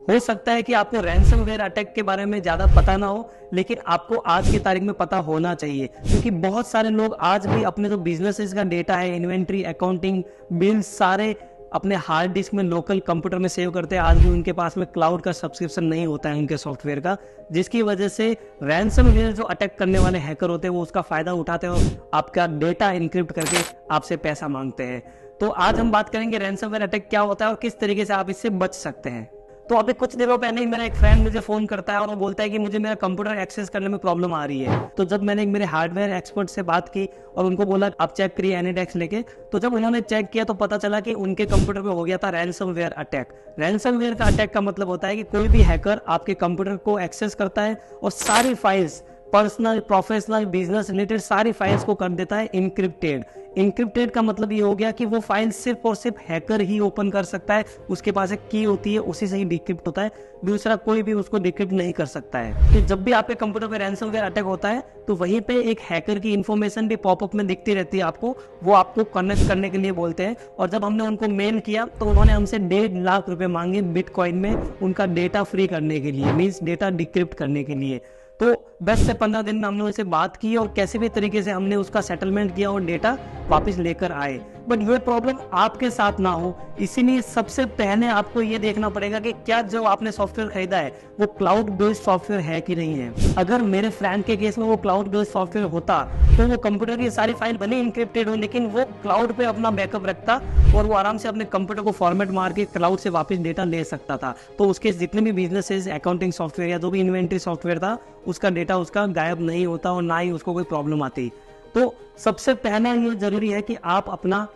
हो सकता है कि आपको रैनसमवेयर अटैक के बारे में ज़्यादा पता ना हो, लेकिन आपको आज की तारीख में पता होना चाहिए, क्योंकि बहुत सारे लोग आज भी अपने जो बिज़नेसेस का डेटा है, इन्वेंट्री, अकाउंटिंग, बिल्स सारे अपने हार्ड डिस्क में लोकल कंप्यूटर में सेव करते हैं। आज भी उनके पास में क्लाउड का सब्सक्रिप्शन नहीं होता है उनके सॉफ्टवेयर का, जिसकी वजह से रैनसमवेयर जो अटैक करने वाले हैकर होते हैं वो उसका फ़ायदा उठाते हैं और आपका डेटा इनक्रिप्ट करके आपसे पैसा मांगते हैं। तो आज हम बात करेंगे रैनसमवेयर अटैक क्या होता है और किस तरीके से आप इससे बच सकते हैं। तो अभी कुछ दिनों पहले ही मेरा एक फ्रेंड मुझे फ़ोन करता है और वो बोलता है कि मुझे मेरा कंप्यूटर एक्सेस करने में प्रॉब्लम आ रही है। तो जब मैंने एक मेरे हार्डवेयर एक्सपर्ट से बात की और उनको बोला आप चेक करिए एनीडेस्क लेके, तो जब उन्होंने चेक किया तो पता चला कि उनके कंप्यूटर पे हो गया था रैनसमवेयर अटैक। रैनसमवेयर का अटैक का मतलब होता है कि कोई भी हैकर आपके कंप्यूटर को एक्सेस करता है और सारी files, personal, professional, business related सारी फाइल्स को कर देता है इनक्रिप्टेड। इनक्रिप्टेड का मतलब ये हो गया कि वो फाइल सिर्फ और सिर्फ हैकर ही ओपन कर सकता है, उसके पास एक की होती है, उसी से ही डिक्रिप्ट होता है, दूसरा कोई भी उसको डिक्रिप्ट नहीं कर सकता है। तो जब भी आपके कंप्यूटर पे रैनसमवेयर अटैक होता है तो वहीं पे एक हैकर की इन्फॉर्मेशन भी पॉपअप में दिखती रहती है आपको, वो आपको कनेक्ट करने के लिए बोलते हैं। और जब हमने उनको मेल किया तो उन्होंने हमसे 1.5 लाख रुपए मांगे बिटकॉइन में उनका डेटा फ्री करने के लिए, मीन्स डेटा डिक्रिप्ट करने के लिए। तो 10 से 15 दिन में हमने उनसे बात की और कैसे भी तरीके से हमने उसका सेटलमेंट किया और डेटा वापस लेकर आए। बट ये प्रॉब्लम आपके साथ ना हो, इसीलिए सबसे पहले आपको ये देखना पड़ेगा कि क्या जो आपने सॉफ्टवेयर खरीदा है वो क्लाउड बेस्ड सॉफ्टवेयर है कि नहीं है। अगर मेरे फ्रेंड के केस में वो क्लाउड बेस्ड सॉफ्टवेयर होता तो वो कंप्यूटर की सारी फाइल भले इंक्रिप्टेड हो, लेकिन वो क्लाउड पे अपना बैकअप रखता और वो आराम से अपने कंप्यूटर को फॉर्मेट मार के क्लाउड से वापस डेटा ले सकता था। तो उसके जितने भी बिजनेसेस, अकाउंटिंग सॉफ्टवेयर या जो भी इन्वेंट्री सॉफ्टवेयर था, उसका डेटा उसका गायब नहीं होता और ना ही उसको कोई प्रॉब्लम आती। तो सबसे पहले ये जरूरी है कि आप अपना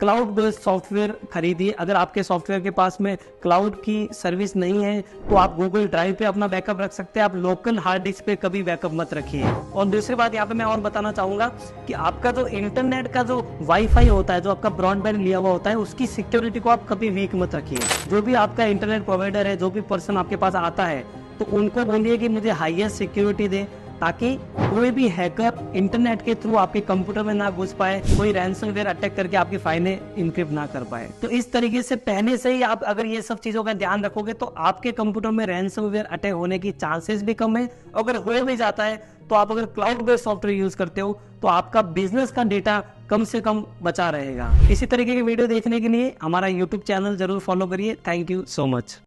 क्लाउड बेस्ड सॉफ्टवेयर खरीदिए। अगर आपके सॉफ्टवेयर के पास में क्लाउड की सर्विस नहीं है तो आप गूगल ड्राइव पे अपना बैकअप रख सकते हैं, आप लोकल हार्ड डिस्क पे कभी बैकअप मत रखिए। और दूसरी बात यहाँ पे मैं और बताना चाहूंगा कि आपका जो इंटरनेट का जो वाईफाई होता है, जो आपका ब्रॉडबैंड लिया हुआ होता है, उसकी सिक्योरिटी को आप कभी वीक मत रखिए। जो भी आपका इंटरनेट प्रोवाइडर है, जो भी पर्सन आपके पास आता है, तो उनको बोलिए कि मुझे हाईएस्ट सिक्योरिटी दे, ताकि कोई भी हैकर इंटरनेट के थ्रू आपके कंप्यूटर में ना घुस पाए, कोई रैनसमवेयर अटैक करके आपकी फाइलें इनक्रिप्ट ना कर पाए। तो इस तरीके से पहले से ही आप अगर ये सब चीजों का ध्यान रखोगे तो आपके कंप्यूटर में रैनसमवेयर अटैक होने की चांसेस भी कम है। अगर हो भी जाता है तो आप अगर क्लाउड बेस्ड सॉफ्टवेयर यूज करते हो तो आपका बिजनेस का डेटा कम से कम बचा रहेगा। इसी तरीके की वीडियो देखने के लिए हमारा यूट्यूब चैनल जरूर फॉलो करिए। Thank you so much.